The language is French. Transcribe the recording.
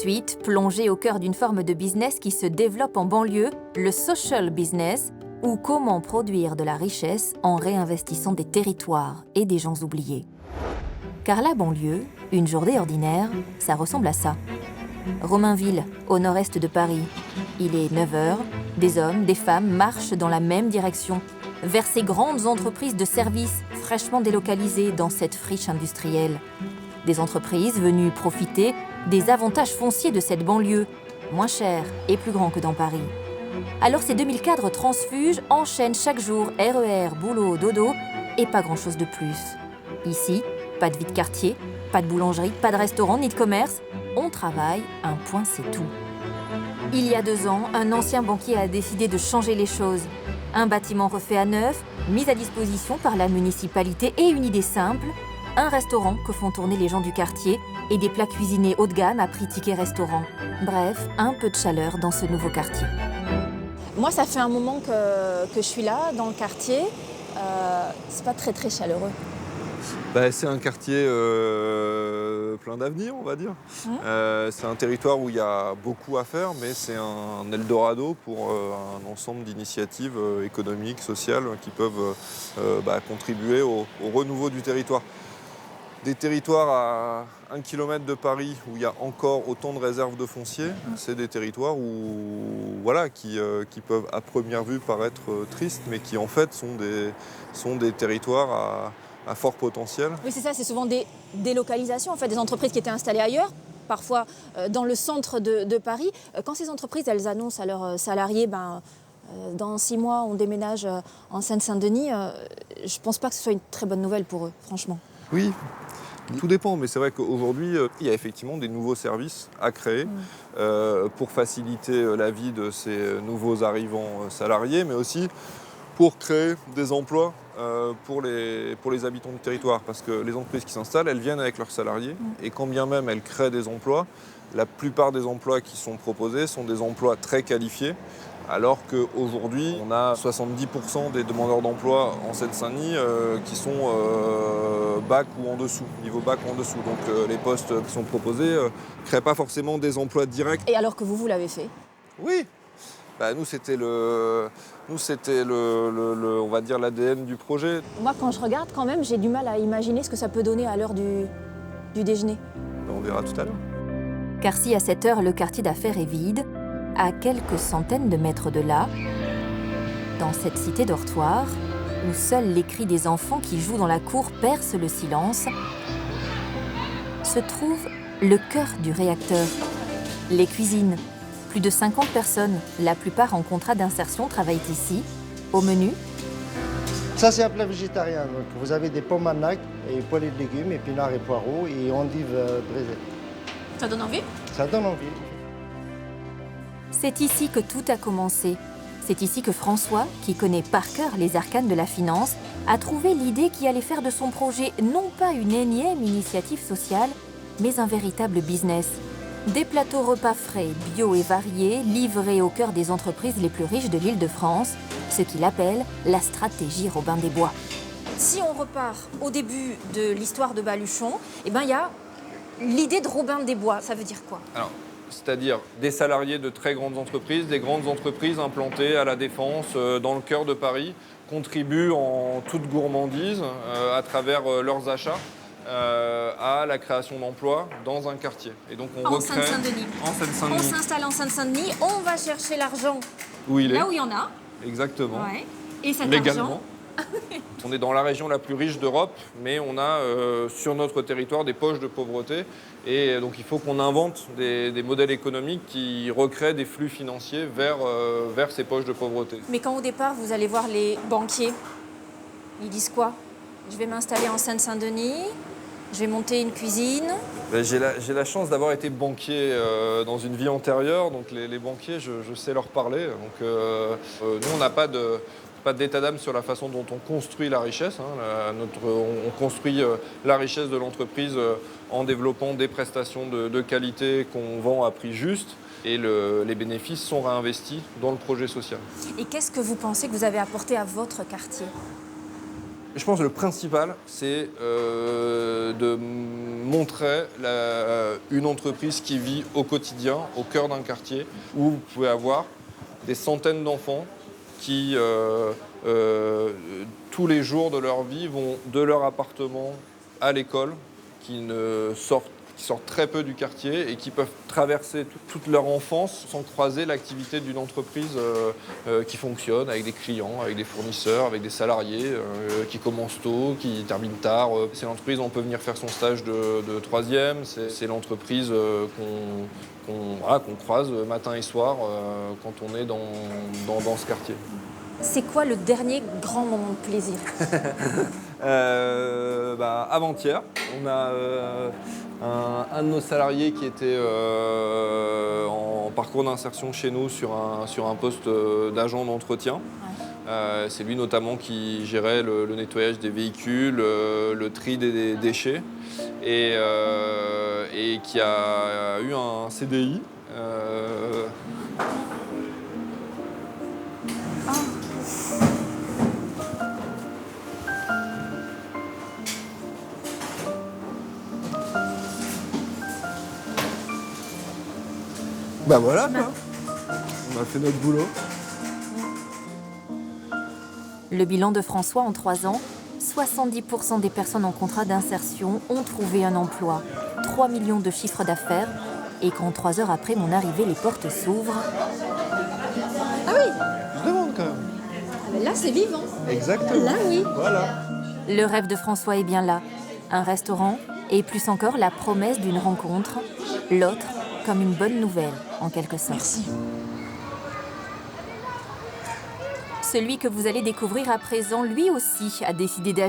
Ensuite, plongé au cœur d'une forme de business qui se développe en banlieue, le social business, ou comment produire de la richesse en réinvestissant des territoires et des gens oubliés. Car la banlieue, une journée ordinaire, ça ressemble à ça. Romainville, au nord-est de Paris. Il est 9h, des hommes, des femmes marchent dans la même direction, vers ces grandes entreprises de services fraîchement délocalisées dans cette friche industrielle. Des entreprises venues profiter des avantages fonciers de cette banlieue, moins cher et plus grand que dans Paris. Alors ces 2000 cadres transfuges enchaînent chaque jour RER, boulot, dodo et pas grand-chose de plus. Ici, pas de vie de quartier, pas de boulangerie, pas de restaurant ni de commerce. On travaille, un point c'est tout. Il y a 2 ans, un ancien banquier a décidé de changer les choses. Un bâtiment refait à neuf, mis à disposition par la municipalité et une idée simple, un restaurant que font tourner les gens du quartier et des plats cuisinés haut de gamme à prix ticket restaurant. Bref, un peu de chaleur dans ce nouveau quartier. Moi, ça fait un moment que je suis là, dans le quartier. C'est pas très chaleureux. C'est un quartier plein d'avenir, on va dire. C'est un territoire où il y a beaucoup à faire, mais c'est un Eldorado pour un ensemble d'initiatives économiques, sociales qui peuvent contribuer au renouveau du territoire. Des territoires à 1 km de Paris où il y a encore autant de réserves de foncier, c'est des territoires qui peuvent à première vue paraître tristes, mais qui en fait sont des territoires à fort potentiel. Oui, c'est ça, c'est souvent des délocalisations, en fait, des entreprises qui étaient installées ailleurs, parfois dans le centre de Paris. Quand ces entreprises, elles annoncent à leurs salariés, dans 6 mois, on déménage en Seine-Saint-Denis, je pense pas que ce soit une très bonne nouvelle pour eux, franchement. Oui, tout dépend, mais c'est vrai qu'aujourd'hui, il y a effectivement des nouveaux services à créer pour faciliter la vie de ces nouveaux arrivants salariés, mais aussi pour créer des emplois pour les habitants du territoire. Parce que les entreprises qui s'installent, elles viennent avec leurs salariés, et quand bien même elles créent des emplois, la plupart des emplois qui sont proposés sont des emplois très qualifiés, alors qu'aujourd'hui, on a 70% des demandeurs d'emploi en Seine-Saint-Denis qui sont bac ou en dessous, niveau bac ou en dessous. Donc les postes qui sont proposés ne créent pas forcément des emplois directs. Et alors que vous l'avez fait? Oui. Nous, c'était on va dire, l'ADN du projet. Moi, quand je regarde, quand même, j'ai du mal à imaginer ce que ça peut donner à l'heure du déjeuner. On verra tout à l'heure. Car si à cette heure, le quartier d'affaires est vide, à quelques centaines de mètres de là, dans cette cité dortoir, où seuls les cris des enfants qui jouent dans la cour percent le silence, se trouve le cœur du réacteur, les cuisines. Plus de 50 personnes, la plupart en contrat d'insertion, travaillent ici. Au menu, ça, c'est un plat végétarien. Donc, vous avez des pommes à nac, et poêlées de légumes, épinards et poireaux, et endives braisées. Ça donne envie? Ça donne envie. c'est ici que tout a commencé. C'est ici que François, qui connaît par cœur les arcanes de la finance, a trouvé l'idée qui allait faire de son projet non pas une énième initiative sociale, mais un véritable business. Des plateaux repas frais, bio et variés, livrés au cœur des entreprises les plus riches de l'Île-de-France, ce qu'il appelle la stratégie Robin des Bois. Si on repart au début de l'histoire de Baluchon, il y a l'idée de Robin des Bois. Ça veut dire quoi? Alors, c'est-à-dire des salariés de très grandes entreprises, des grandes entreprises implantées à la Défense, dans le cœur de Paris, contribuent en toute gourmandise à travers leurs achats à la création d'emplois dans un quartier. Et donc on recrée Seine-Saint-Denis. En Seine-Saint-Denis. On s'installe en Seine-Saint-Denis, on va chercher l'argent Où il est. là où il y en a. Exactement. Ouais. Et cet Légalement. argent, On est dans la région la plus riche d'Europe, mais on a sur notre territoire des poches de pauvreté. Et donc il faut qu'on invente des modèles économiques qui recréent des flux financiers vers ces poches de pauvreté. Mais quand au départ vous allez voir les banquiers, ils disent quoi? Je vais m'installer en Seine-Saint-Denis, je vais monter une cuisine. J'ai la chance d'avoir été banquier dans une vie antérieure, donc les banquiers, je sais leur parler. Donc, nous, on n'a pas d'état d'âme sur la façon dont on construit la richesse. On construit la richesse de l'entreprise en développant des prestations de qualité qu'on vend à prix juste. Et les bénéfices sont réinvestis dans le projet social. Et qu'est-ce que vous pensez que vous avez apporté à votre quartier? Je pense que le principal, c'est de montrer une entreprise qui vit au quotidien, au cœur d'un quartier, où vous pouvez avoir des centaines d'enfants qui, tous les jours de leur vie, vont de leur appartement à l'école, qui sortent très peu du quartier et qui peuvent traverser toute leur enfance sans croiser l'activité d'une entreprise qui fonctionne avec des clients, avec des fournisseurs, avec des salariés qui commencent tôt, qui terminent tard. C'est l'entreprise où on peut venir faire son stage de troisième, c'est l'entreprise qu'on croise matin et soir quand on est dans ce quartier. C'est quoi le dernier grand moment de plaisir? Avant-hier, on a un de nos salariés qui était en parcours d'insertion chez nous sur un poste d'agent d'entretien. Ouais. C'est lui notamment qui gérait le nettoyage des véhicules, le tri des déchets et qui a eu un CDI. Bah voilà quoi, on a fait notre boulot. Le bilan de François en 3 ans, 70% des personnes en contrat d'insertion ont trouvé un emploi, 3 millions de chiffres d'affaires, et quand 3 heures après mon arrivée, les portes s'ouvrent... Ah oui, Je demande quand même. mais là c'est vivant. Exactement. Là oui. Voilà. Le rêve de François est bien là. Un restaurant, et plus encore la promesse d'une rencontre, l'autre comme une bonne nouvelle, en quelque sorte. Merci. Celui que vous allez découvrir à présent, lui aussi, a décidé d'agir.